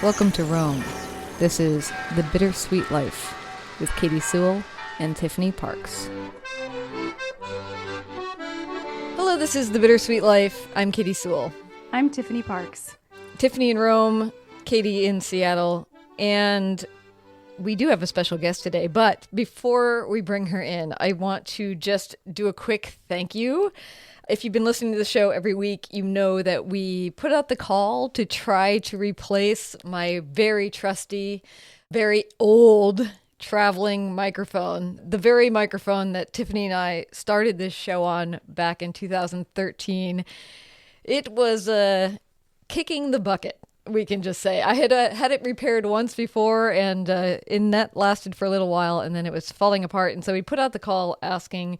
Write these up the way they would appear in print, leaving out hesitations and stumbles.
Welcome to Rome. This is The Bittersweet Life with Katie Sewell and Tiffany Parks. Hello, this is The Bittersweet Life. I'm Katie Sewell. I'm Tiffany Parks. Tiffany in Rome, Katie in Seattle, and we do have a special guest today. But before we bring her in, I want to just do a quick thank you. If you've been listening to the show every week, you know that we put out the call to try to replace my very trusty, very old traveling microphone, the very microphone that Tiffany and I started this show on back in 2013. It was kicking the bucket, we can just say. I had it repaired once before, and that lasted for a little while, and then it was falling apart. And so we put out the call asking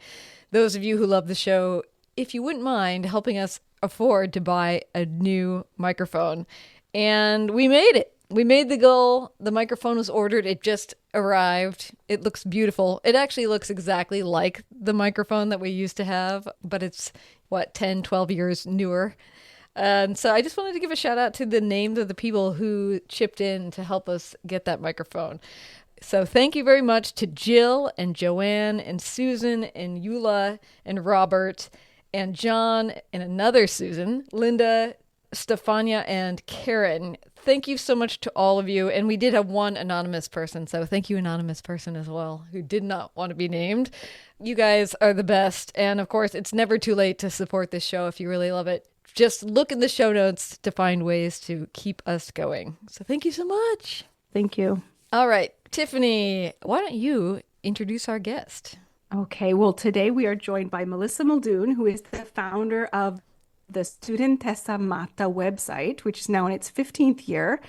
those of you who love the show if you wouldn't mind helping us afford to buy a new microphone. And we made it. We made the goal. The microphone was ordered. It just arrived. It looks beautiful. It actually looks exactly like the microphone that we used to have, but it's, 10, 12 years newer. And so I just wanted to give a shout out to the names of the people who chipped in to help us get that microphone. So thank you very much to Jill and Joanne and Susan and Eula and Robert and John and another Susan, Linda, Stefania, and Karen. Thank you so much to all of you. And we did have one anonymous person, so thank you, anonymous person, as well, who did not want to be named. You guys are the best. And of course, it's never too late to support this show if you really love it. Just look in the show notes to find ways to keep us going. So thank you so much. Thank you. All right, Tiffany, why don't you introduce our guest? Okay, well, today we are joined by Melissa Muldoon, who is the founder of the Studentessa Matta website, which is now in its 15th year.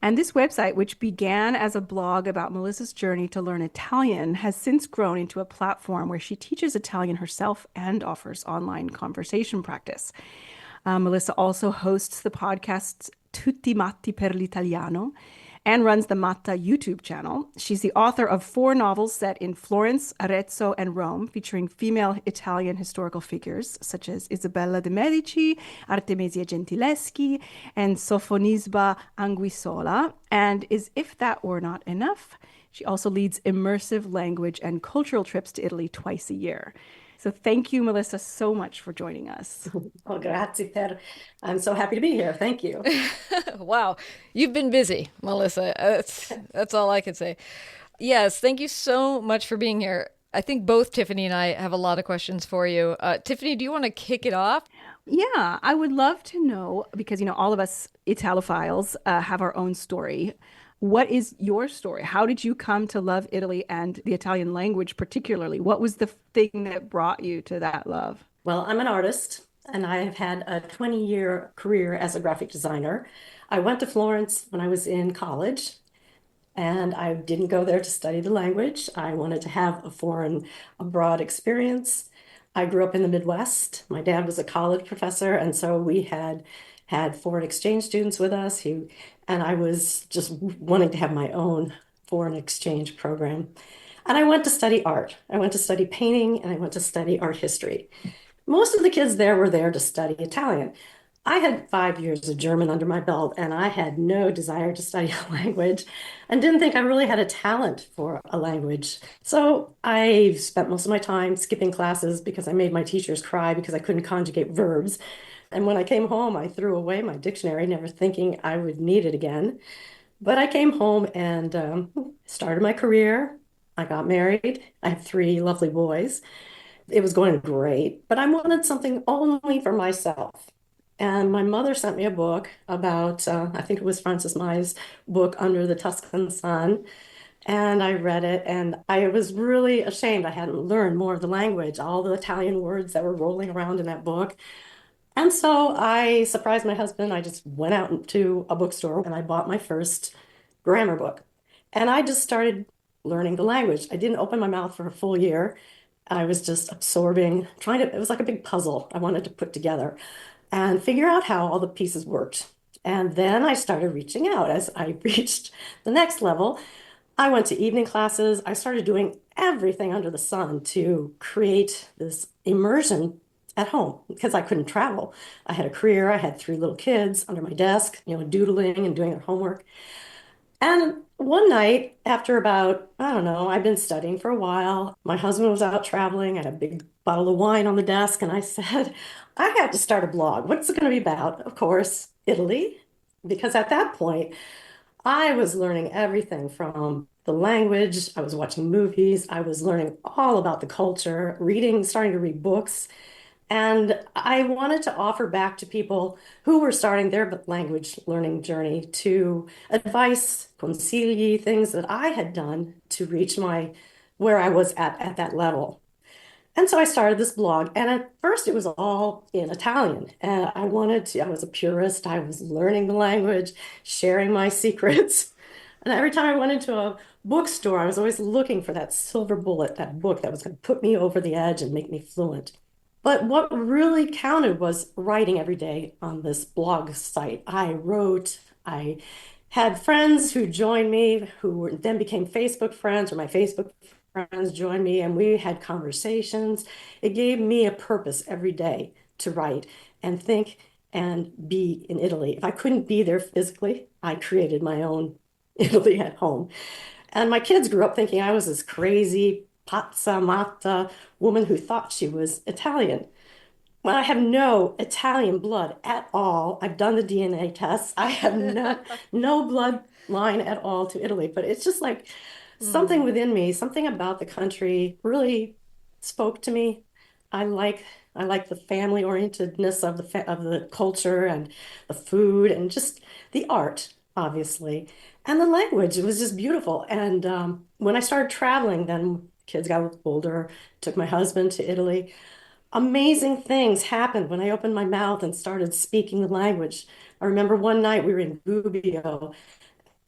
And this website, which began as a blog about Melissa's journey to learn Italian, has since grown into a platform where she teaches Italian herself and offers online conversation practice. Melissa also hosts the podcast Tutti Matti per l'Italiano and runs the Matta YouTube channel. She's the author of 4 novels set in Florence, Arezzo, and Rome, featuring female Italian historical figures such as Isabella de' Medici, Artemisia Gentileschi, and Sofonisba Anguissola. And as if that were not enough, she also leads immersive language and cultural trips to Italy twice a year. So thank you, Melissa, so much for joining us. Oh, grazie per. I'm so happy to be here. Thank you. Wow. You've been busy, Melissa. That's all I can say. Yes, thank you so much for being here. I think both Tiffany and I have a lot of questions for you. Tiffany, do you want to kick it off? Yeah, I would love to know, because, all of us Italophiles have our own story. What is your story? How did you come to love Italy and the Italian language particularly? What was the thing that brought you to that love? Well, I'm an artist and I have had a 20-year career as a graphic designer. I went to Florence when I was in college and I didn't go there to study the language. I wanted to have a foreign abroad experience. I grew up in the Midwest. My dad was a college professor, and so we had foreign exchange students with us and I was just wanting to have my own foreign exchange program. And I went to study art. I went to study painting and I went to study art history. Most of the kids there were there to study Italian. I had 5 years of German under my belt and I had no desire to study a language and didn't think I really had a talent for a language. So I spent most of my time skipping classes because I made my teachers cry because I couldn't conjugate verbs. And when I came home, I threw away my dictionary, never thinking I would need it again. But I came home and started my career. I got married. I have 3 lovely boys. It was going great, but I wanted something only for myself. And my mother sent me a book about, I think it was Francis Mai's book, Under the Tuscan Sun. And I read it and I was really ashamed I hadn't learned more of the language, all the Italian words that were rolling around in that book. And so I surprised my husband. I just went out to a bookstore and I bought my first grammar book. And I just started learning the language. I didn't open my mouth for a full year. I was just absorbing, it was like a big puzzle I wanted to put together and figure out how all the pieces worked. And then I started reaching out as I reached the next level. I went to evening classes. I started doing everything under the sun to create this immersion at home because I couldn't travel. I had a career, I had three little kids under my desk, doodling and doing their homework. And one night, after about, I don't know, I'd been studying for a while. My husband was out traveling. I had a big bottle of wine on the desk, and I said, I have to start a blog. What's it going to be about? Of course, Italy. Because at that point, I was learning everything from the language, I was watching movies, I was learning all about the culture, reading, starting to read books. And I wanted to offer back to people who were starting their language learning journey to advice, consigli, things that I had done to reach where I was at that level. And so I started this blog, and at first it was all in Italian. And I was a purist, I was learning the language, sharing my secrets. And every time I went into a bookstore, I was always looking for that silver bullet, that book that was going to put me over the edge and make me fluent. But what really counted was writing every day on this blog site. I wrote, I had friends who joined me then became Facebook friends, or my Facebook friends joined me, and we had conversations. It gave me a purpose every day to write and think and be in Italy. If I couldn't be there physically, I created my own Italy at home. And my kids grew up thinking I was this crazy pazza matta woman who thought she was Italian. Well, I have no Italian blood at all. I've done the DNA tests. I have no bloodline at all to Italy, but it's just like something Mm. within me, something about the country really spoke to me. I like I like the family orientedness of of the culture and the food and just the art, obviously, and the language. It was just beautiful. And when I started traveling, then kids got older, took my husband to Italy. Amazing things happened when I opened my mouth and started speaking the language. I remember one night we were in Gubbio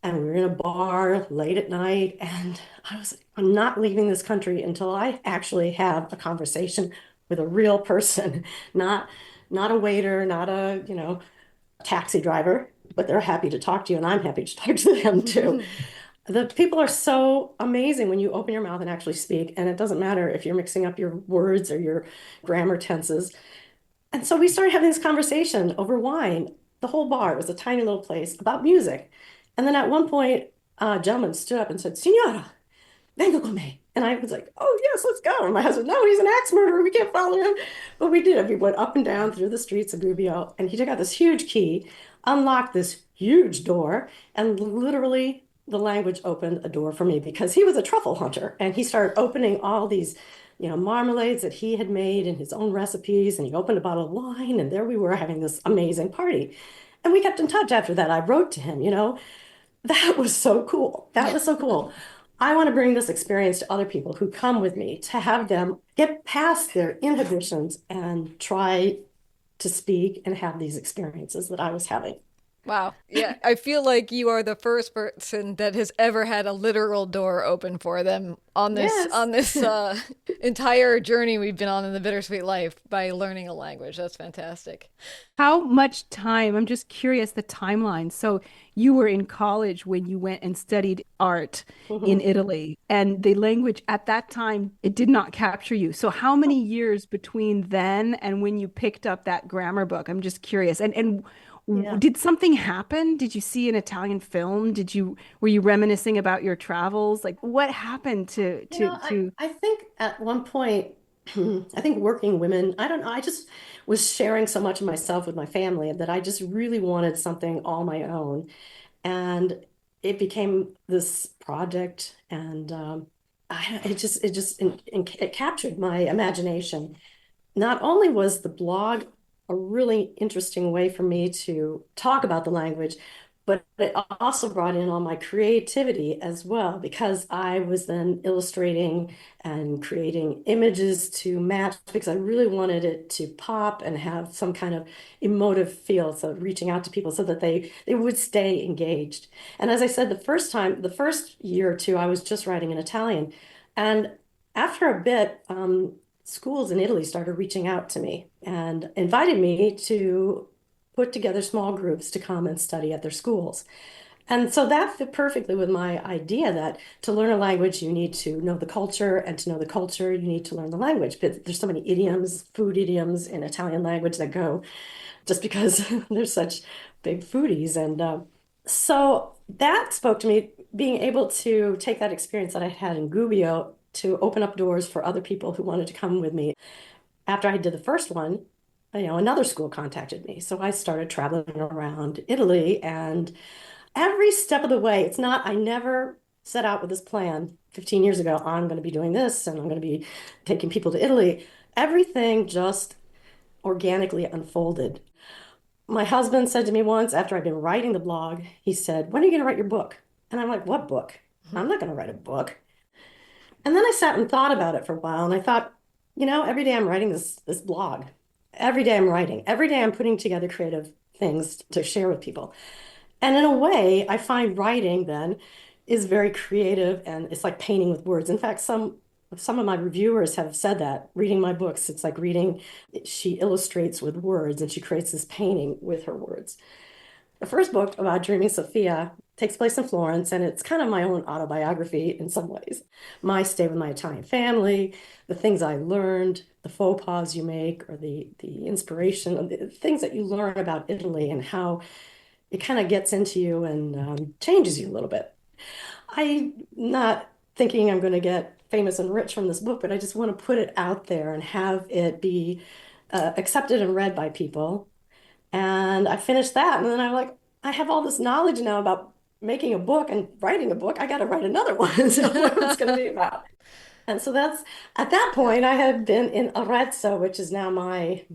and we were in a bar late at night, and I'm not leaving this country until I actually have a conversation with a real person, not not a waiter, not a taxi driver, but they're happy to talk to you, and I'm happy to talk to them too. The people are so amazing when you open your mouth and actually speak, and it doesn't matter if you're mixing up your words or your grammar tenses. And so we started having this conversation over wine. The whole bar, it was a tiny little place about music. And then at one point, a gentleman stood up and said, Signora, venga con me. And I was like, oh, yes, let's go. And my husband, no, he's an axe murderer. We can't follow him. But we did. We went up and down through the streets of Gubbio, and he took out this huge key, unlocked this huge door, and literally the language opened a door for me because he was a truffle hunter. And he started opening all these marmalades that he had made in his own recipes. And he opened a bottle of wine, and there we were having this amazing party. And we kept in touch after that. I wrote to him. That was so cool. That was so cool. I want to bring this experience to other people who come with me to have them get past their inhibitions and try to speak and have these experiences that I was having. Wow. Yeah, I feel like you are the first person that has ever had a literal door open for them on this Yes. entire journey we've been on in the Bittersweet life by learning a language. That's fantastic. How much time? I'm just curious the timeline. So you were in college when you went and studied art in Mhm. Italy, and the language at that time, it did not capture you. So how many years between then and when you picked up that grammar book? I'm just curious. Yeah. Did something happen? Did you see an Italian film? Were you reminiscing about your travels? Like what happened You know, I, to I think at one point, I think working women, I don't know, I just was sharing so much of myself with my family that I just really wanted something all my own. And it became this project, and it captured my imagination. Not only was the blog a really interesting way for me to talk about the language, but it also brought in all my creativity as well, because I was then illustrating and creating images to match because I really wanted it to pop and have some kind of emotive feel. So reaching out to people so that they would stay engaged. And as I said, the first year or two, I was just writing in Italian. And after a bit, schools in Italy started reaching out to me and invited me to put together small groups to come and study at their schools. And so that fit perfectly with my idea that to learn a language, you need to know the culture, and to know the culture, you need to learn the language. But there's so many idioms, food idioms in Italian language that go just because they're such big foodies. And so that spoke to me, being able to take that experience that I had in Gubbio to open up doors for other people who wanted to come with me. After I did the first one, another school contacted me. So I started traveling around Italy, and every step of the way, I never set out with this plan 15 years ago. I'm going to be doing this and I'm going to be taking people to Italy. Everything just organically unfolded. My husband said to me once after I'd been writing the blog, he said, "When are you going to write your book?" And I'm like, "What book? I'm not going to write a book." And then I sat and thought about it for a while, and I thought, every day I'm writing this blog. Every day I'm writing. Every day I'm putting together creative things to share with people. And in a way, I find writing then is very creative, and it's like painting with words. In fact, some of my reviewers have said that reading my books, it's like reading, she illustrates with words and she creates this painting with her words. The first book about Dreaming Sophia takes place in Florence, and it's kind of my own autobiography in some ways. My stay with my Italian family, the things I learned, the faux pas you make, or the inspiration, the things that you learn about Italy and how it kind of gets into you and changes you a little bit. I'm not thinking I'm going to get famous and rich from this book, but I just want to put it out there and have it be accepted and read by people. And I finished that, and then I'm like, I have all this knowledge now about making a book and writing a book. I got to write another one. So what it's going to be about. And so that's at that Yeah. point I had been in Arezzo, which is now my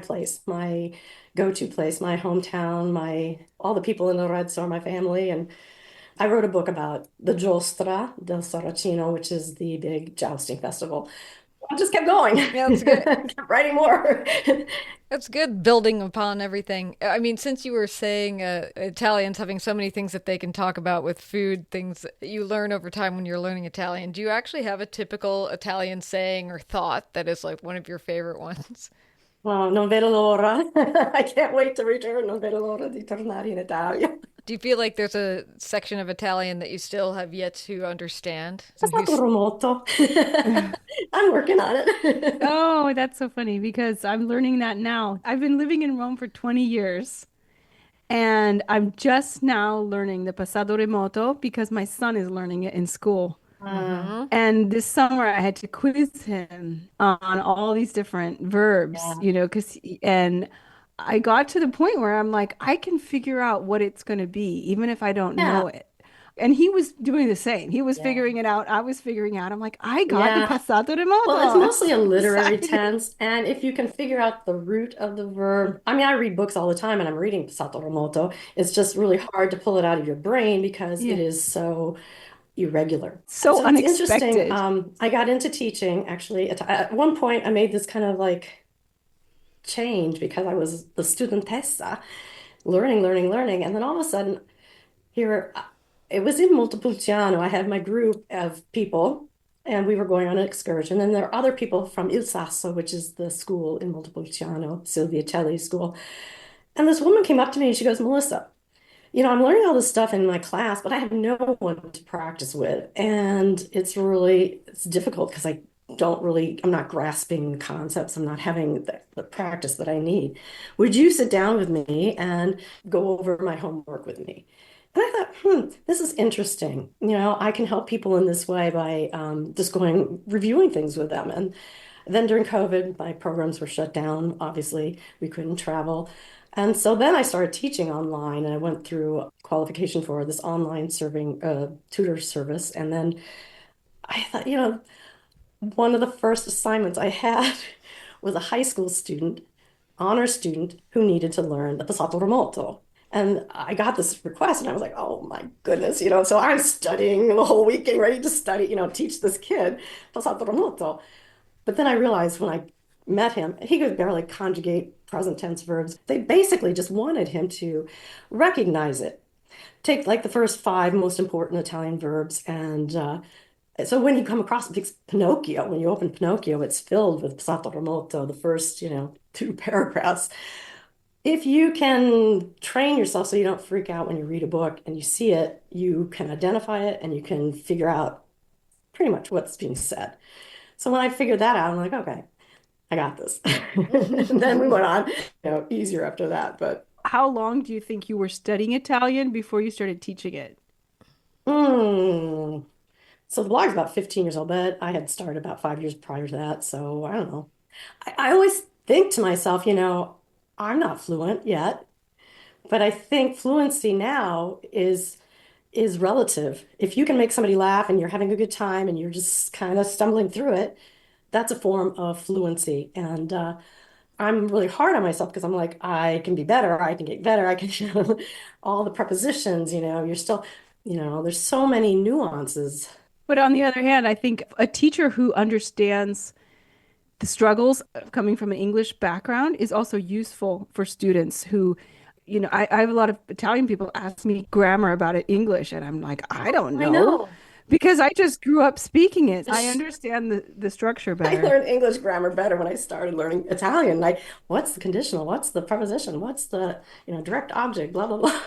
place, my go-to place, my hometown, my all the people in Arezzo are my family. And I wrote a book about the Giostra del Saracino, which is the big jousting festival. I just kept going, Yeah, that's good. kept writing more. That's good building upon everything. I mean, since you were saying Italians having so many things that they can talk about with food, things that you learn over time when you're learning Italian, do you actually have a typical Italian saying or thought that is like one of your favorite ones? Oh, non vedo l'ora. I can't wait to return. Non vedo l'ora di tornare in Italia. Do you feel like there's a section of Italian that you still have yet to understand? È And stato who's remoto. I'm working on it. Oh, that's so funny because I'm learning that now. I've been living in Rome for 20 years and I'm just now learning the passato remoto because my son is learning it in school. hmm And this summer I had to quiz him on all these different verbs, Yeah. and I got to the point where I'm like, I can figure out what it's going to be, even if I don't Yeah. know it. And he was doing the same. He was Yeah. figuring it out. I was figuring out. I'm like, I got the Yeah. passato Well, it's remoto. I'm mostly so a literary excited. tense. And if you can figure out the root of the verb, I mean, I read books all the time and I'm reading Sato Remoto. It's just really hard to pull it out of your brain because it Yeah. is so irregular. So So it's interesting. unexpected. I got into teaching actually. At one point, I made this kind of like change because I was the studentessa, learning, learning, learning. And then all of a sudden, here, it was in Montepulciano. I had my group of people, and we were going on an excursion. And there are other people from Il Sasso, which is the school in Montepulciano, Silvia Telli's school. And this woman came up to me and she goes, "Melissa, I'm learning all this stuff in my class, but I have no one to practice with. And it's difficult because I'm not grasping concepts. I'm not having the practice that I need. Would you sit down with me and go over my homework with me?" And I thought, this is interesting. I can help people in this way by just reviewing things with them. And then during COVID, my programs were shut down. Obviously, we couldn't travel. And so then I started teaching online, and I went through qualification for this online serving tutor service. And then I thought, one of the first assignments I had was a high school student, honor student, who needed to learn the passato remoto. And I got this request, and I was like, oh my goodness, so I'm studying the whole week, getting ready to study, teach this kid passato remoto. But then I realized when I met him, he could barely conjugate present tense verbs. They basically just wanted him to recognize it. Take like the first five most important Italian verbs. And so when you come across Pinocchio, when you open Pinocchio, it's filled with passato remoto, the first, two paragraphs. If you can train yourself so you don't freak out when you read a book and you see it, you can identify it and you can figure out pretty much what's being said. So when I figured that out, I'm like, okay, I got this. And then we went on, easier after that. But How long do you think you were studying Italian before you started teaching it? mm, so the blog's about 15 years old, but I had started about 5 years prior to that. So I don't know. I always think to myself, I'm not fluent yet, but I think fluency now is relative. If you can make somebody laugh and you're having a good time and you're just kind of stumbling through it, that's a form of fluency. And I'm really hard on myself because I'm like, I can be better, I can get better, I can, all the prepositions, you're still, there's so many nuances. But on the other hand, I think a teacher who understands the struggles of coming from an English background is also useful for students who, I have a lot of Italian people ask me grammar about it English, and I'm like, I don't I know know. because I just grew up speaking it. I understand the structure I better. learned English grammar better when I started learning Italian. Like, what's the conditional? What's the preposition? What's the, direct object? Blah, blah, blah.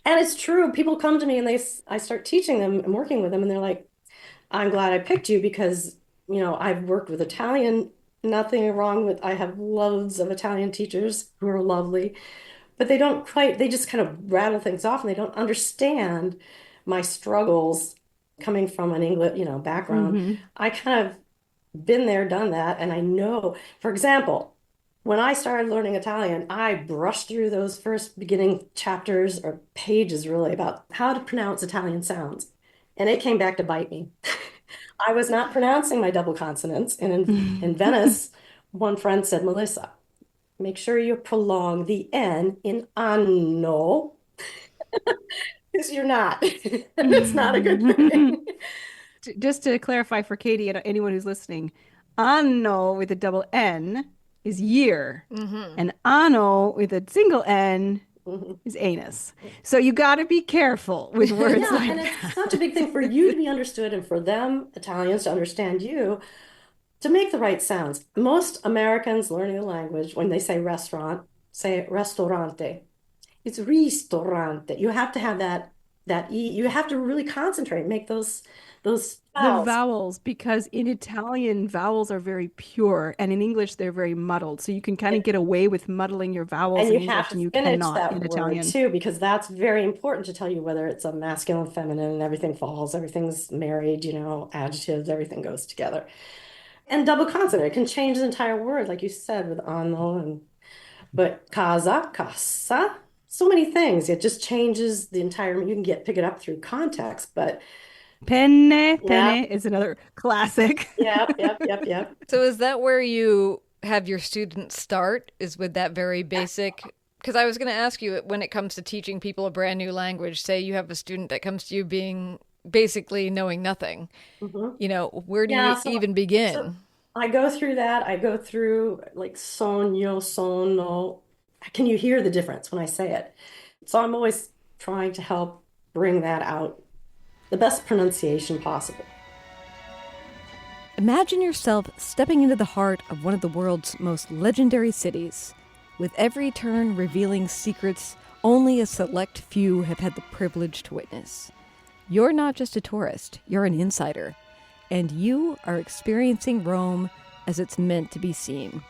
And it's true. People come to me and I start teaching them and working with them, and they're like, I'm glad I picked you because, I've worked with Italian. Nothing wrong with, I have loads of Italian teachers who are lovely, but they just kind of rattle things off and they don't understand my struggles coming from an English, background. Hmm. I kind of been there, done that, and I know, for example, when I started learning Italian, I brushed through those first beginning chapters or pages really about how to pronounce Italian sounds. And it came back to bite me. I was not pronouncing my double consonants. And in Venice, one friend said, Melissa, make sure you prolong the N in anno, because you're not. It's not a good thing. Just to clarify for Katie and anyone who's listening, anno with a double N is year, Hmm. and anno with a single N Mhm. is anus. So you got to be careful with words Yeah, like and it's that. such a big thing for you to be understood and for them, Italians, to understand you, to make the right sounds. Most Americans learning a language, when they say restaurant, say ristorante. It's ristorante. You have to have that E. You have to really concentrate, make those The vowels. vowels, because in Italian, vowels are very pure, and in English, they're very muddled. So you can kind of get away with muddling your vowels And in you have English, to and you finish cannot in that word Italian. too, because that's very important to tell you whether it's a masculine, feminine, and everything falls, everything's married, adjectives, everything goes together. And double consonant, it can change the entire word, like you said, with ano and but casa, casa, so many things. It just changes the entire, you can pick it up through context, but Penne, yeah, penne is another classic. yep, yep, yep, yep. So is that where you have your students start? Is with that very basic? Because I was going to ask you when it comes to teaching people a brand new language, say you have a student that comes to you being basically knowing nothing. Mhm. Where do Yeah, you so even so begin? I go through that. I go through like sogno, sono. Can you hear the difference when I say it? So I'm always trying to help bring that out, the best pronunciation possible. Imagine yourself stepping into the heart of one of the world's most legendary cities, with every turn revealing secrets only a select few have had the privilege to witness. You're not just a tourist, you're an insider, and you are experiencing Rome as it's meant to be seen.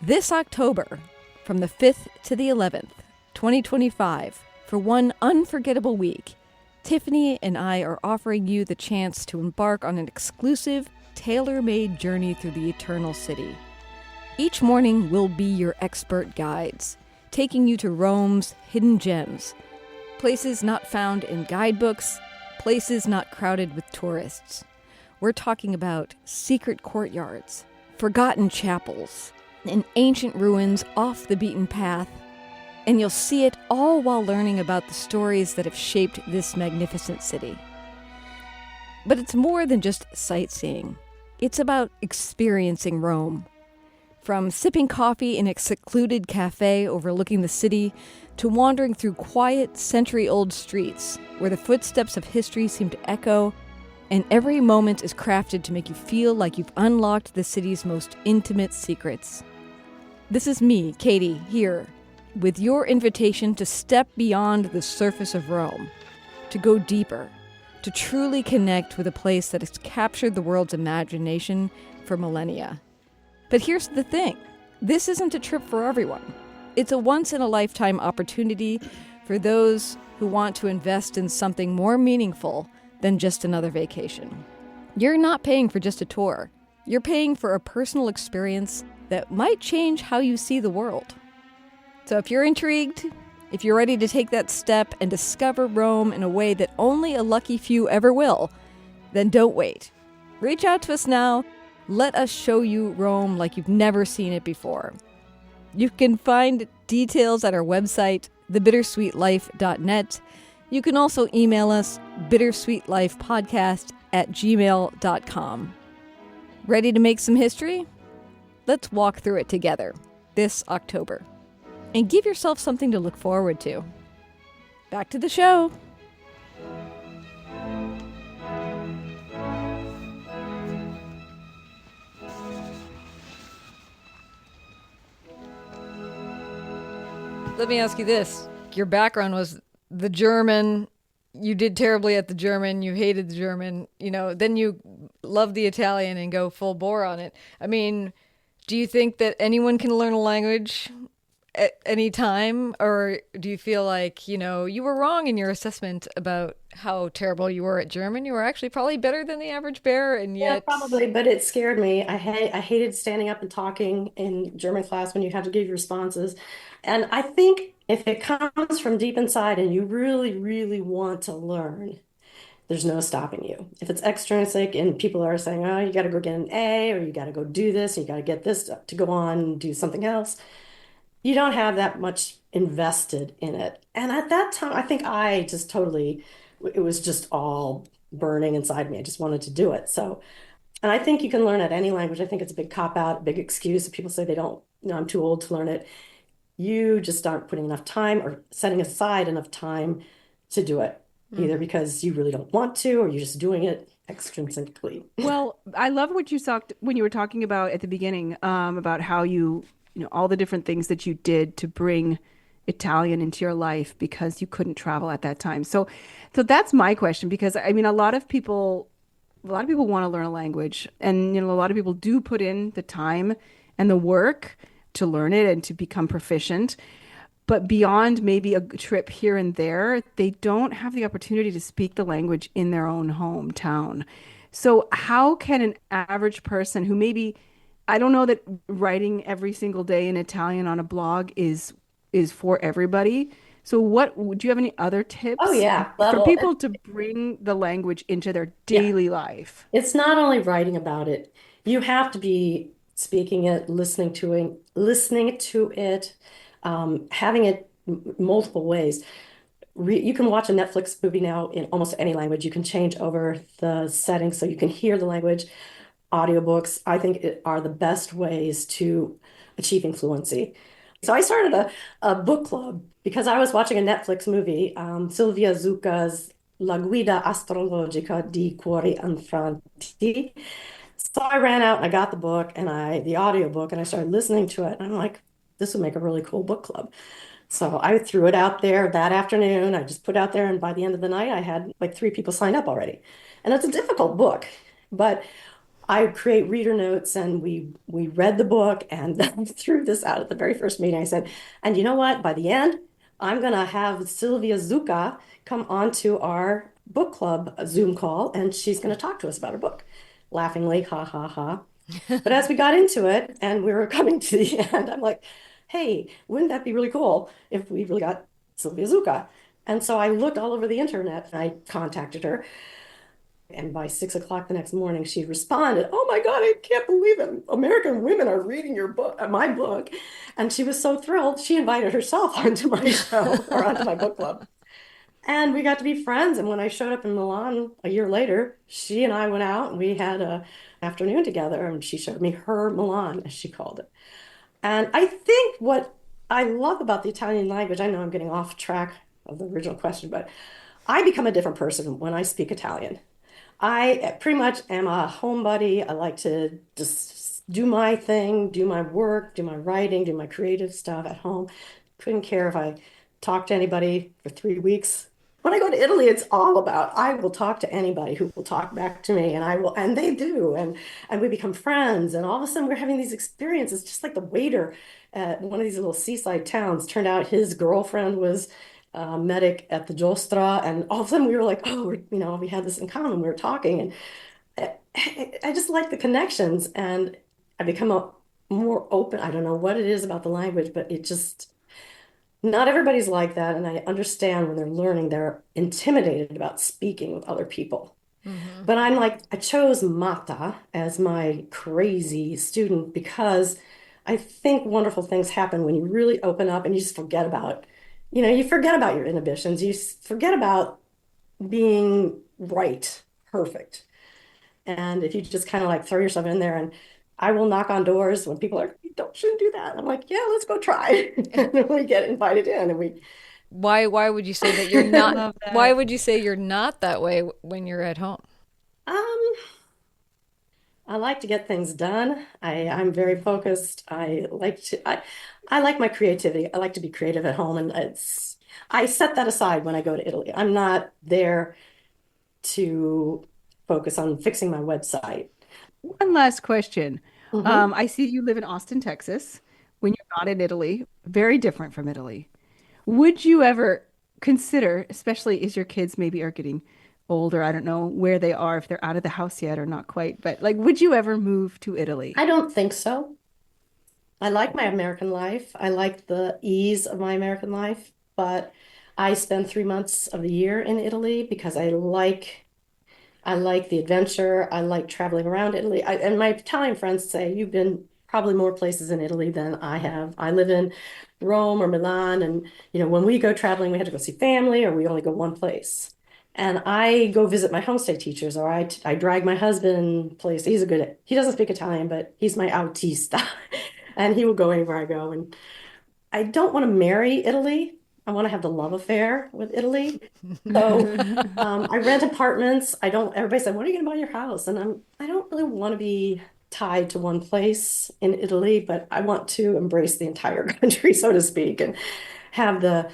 This October, from the 5th to the 11th, 2025, for one unforgettable week, Tiffany and I are offering you the chance to embark on an exclusive, tailor-made journey through the Eternal City. Each morning we'll be your expert guides, taking you to Rome's hidden gems, places not found in guidebooks, places not crowded with tourists. We're talking about secret courtyards, forgotten chapels, and ancient ruins off the beaten path, and you'll see it all while learning about the stories that have shaped this magnificent city. But it's more than just sightseeing. It's about experiencing Rome. From sipping coffee in a secluded cafe overlooking the city to wandering through quiet, century-old streets where the footsteps of history seem to echo, and every moment is crafted to make you feel like you've unlocked the city's most intimate secrets. This is me, Katie, here, with your invitation to step beyond the surface of Rome, to go deeper, to truly connect with a place that has captured the world's imagination for millennia. But here's the thing. This isn't a trip for everyone. It's a once-in-a-lifetime opportunity for those who want to invest in something more meaningful than just another vacation. You're not paying for just a tour. You're paying for a personal experience that might change how you see the world. So if you're intrigued, if you're ready to take that step and discover Rome in a way that only a lucky few ever will, then don't wait. Reach out to us now. Let us show you Rome like you've never seen it before. You can find details at our website, thebittersweetlife.net. You can also email us, bittersweetlifepodcast@gmail.com. Ready to make some history? Let's walk through it together this October. And give yourself something to look forward to. Back to the show. Let me ask you this. Your background was the German. You did terribly at the German. You hated the German. Then you love the Italian and go full bore on it. I mean, do you think that anyone can learn a language at any time? Or do you feel like, you were wrong in your assessment about how terrible you were at German? You were actually probably better than the average bear, and Yeah, yet... probably, but it scared me. I hated standing up and talking in German class when you have to give your responses. And I think if it comes from deep inside and you really, really want to learn, there's no stopping you. If it's extrinsic and people are saying, oh, you got to go get an A, or you got to go do this, and you got to get this to go on and do something else, you don't have that much invested in it. And at that time, I think I just totally, it was just all burning inside me. I just wanted to do it. So, and I think you can learn at any language. I think it's a big cop out, a big excuse. If people say they don't, I'm too old to learn it. You just aren't putting enough time or setting aside enough time to do it, either because you really don't want to, or you're just doing it extrinsically. Well, I love what you talked when you were talking about at the beginning, about how all the different things that you did to bring Italian into your life because you couldn't travel at that time. So that's my question, because I mean, a lot of people want to learn a language, and a lot of people do put in the time and the work to learn it and to become proficient. But beyond maybe a trip here and there, they don't have the opportunity to speak the language in their own hometown. So how can an average person who maybe, I don't know that writing every single day in Italian on a blog is for everybody. So do you have any other Oh tips yeah, for level. people to bring the language into their Yeah. daily life? It's not only writing about it. You have to be speaking it, listening to it, having it multiple ways. You can watch a Netflix movie now in almost any language. You can change over the settings so you can hear the language. Audiobooks, I think, are the best ways to achieving fluency. So I started a book club because I was watching a Netflix movie, Silvia Zucca's La Guida Astrologica di Cuori Infranti. So I ran out and I got the book and the audiobook, and I started listening to it. And I'm like, this would make a really cool book club. So I threw it out there that afternoon. I just put it out there, and by the end of the night, I had like 3 people sign up already. And it's a difficult book, but I create reader notes, and we read the book, and I threw this out at the very first meeting. I said, and you know what? By the end, I'm gonna have Sylvia Zucca come onto our book club Zoom call, and she's gonna talk to us about her book. Laughingly, ha ha ha. But as we got into it and we were coming to the end, I'm like, hey, wouldn't that be really cool if we really got Sylvia Zucca? And so I looked all over the internet and I contacted her. And by 6 o'clock the next morning, she responded, oh my God, I can't believe it. American women are reading your book, my book. And she was so thrilled. She invited herself onto my show or onto my book club. And we got to be friends. And when I showed up in Milan a year later, she and I went out and we had a afternoon together, and she showed me her Milan, as she called it. And I think what I love about the Italian language, I know I'm getting off track of the original question, but I become a different person when I speak Italian. I pretty much am a homebody. I like to just do my thing, do my work, do my writing, do my creative stuff at home. couldn't care if I talked to anybody for 3 weeks. When I go to Italy, it's all about I will talk to anybody who will talk back to me, and I will, and they do, and we become friends, and all of a sudden we're having these experiences, just like the waiter at one of these little seaside towns. Turned out his girlfriend was a medic at the Giostra, and all of a sudden we were like, oh, we had this in common. We were talking, and I just like the connections, and I become a more open. I don't know what it is about the language, but it just not everybody's like that. And I understand when they're learning, they're intimidated about speaking with other people. Mm-hmm. But I'm like, I chose Mata as my crazy student because I think wonderful things happen when you really open up and you just forget about, you forget about your inhibitions. Forget about being right, perfect. And if you just kind of like throw yourself in there, and I will knock on doors when people are, you don't shouldn't do that. I'm like, yeah, let's go try. And then we get invited in, and we Why would you say that you're I not love why that. would you say you're not that way when you're at home? um I like to get things done. I'm very focused. I like my creativity. I like to be creative at home, and I set that aside when I go to Italy. I'm not there to focus on fixing my website. One last question. Hmm. I see you live in Austin, Texas, when you're not in Italy. Very different from Italy. Would you ever consider, especially as your kids maybe are getting older, I don't know where they are, if they're out of the house yet or not quite, but like, would you ever move to Italy? I don't think so. I like my American life. I like the ease of my American life, but I spend 3 months of the year in Italy because I like the adventure. I like traveling around Italy. And my Italian friends say you've been probably more places in Italy than I have. I live in Rome or Milan, and when we go traveling, we have to go see family, or we only go one place. And I go visit my homestay teachers, or I drag my husband place. He doesn't speak Italian, but he's my autista, and he will go anywhere I go. And I don't want to marry Italy. I want to have the love affair with Italy. So I rent apartments. I don't, everybody said, when are you going to buy your house? And I don't really want to be tied to one place in Italy, but I want to embrace the entire country, so to speak, and have the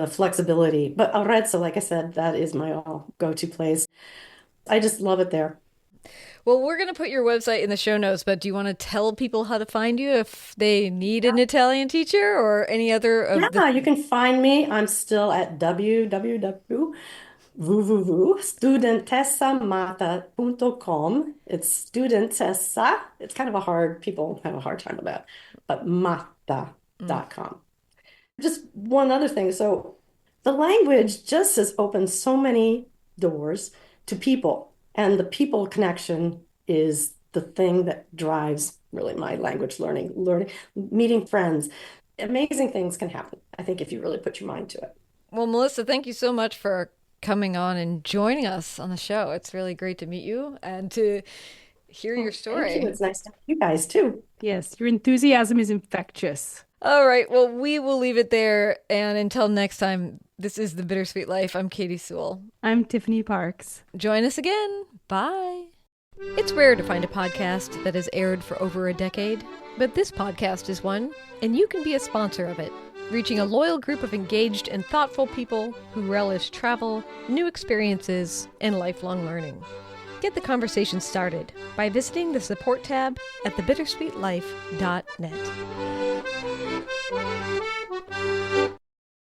flexibility. But Arezzo, like I said, that is my all go-to place. I just love it there. Well, we're going to put your website in the show notes, but do you want to tell people how to find you if they need an Italian teacher or any other of the Yeah, you can find me. I'm still at www.studentessamatta.com. It's studentessa. It's kind of people have a hard time with that, but Mm. matta.com. Just one other thing. So the language just has opened so many doors to people, and the people connection is the thing that drives really my language learning, meeting friends. Amazing things can happen, I think, if you really put your mind to it. Well, Melissa, thank you so much for coming on and joining us on the show. It's really great to meet you and to hear your Well, thank you. story. It's nice to meet you guys too. Yes, your enthusiasm is infectious. All right, well, we will leave it there. And until next time, this is The Bittersweet Life. I'm Katie Sewell. I'm Tiffany Parks. Join us again. Bye. It's rare to find a podcast that has aired for over a decade, but this podcast is one, and you can be a sponsor of it, reaching a loyal group of engaged and thoughtful people who relish travel, new experiences, and lifelong learning. Get the conversation started by visiting the support tab at thebittersweetlife.net.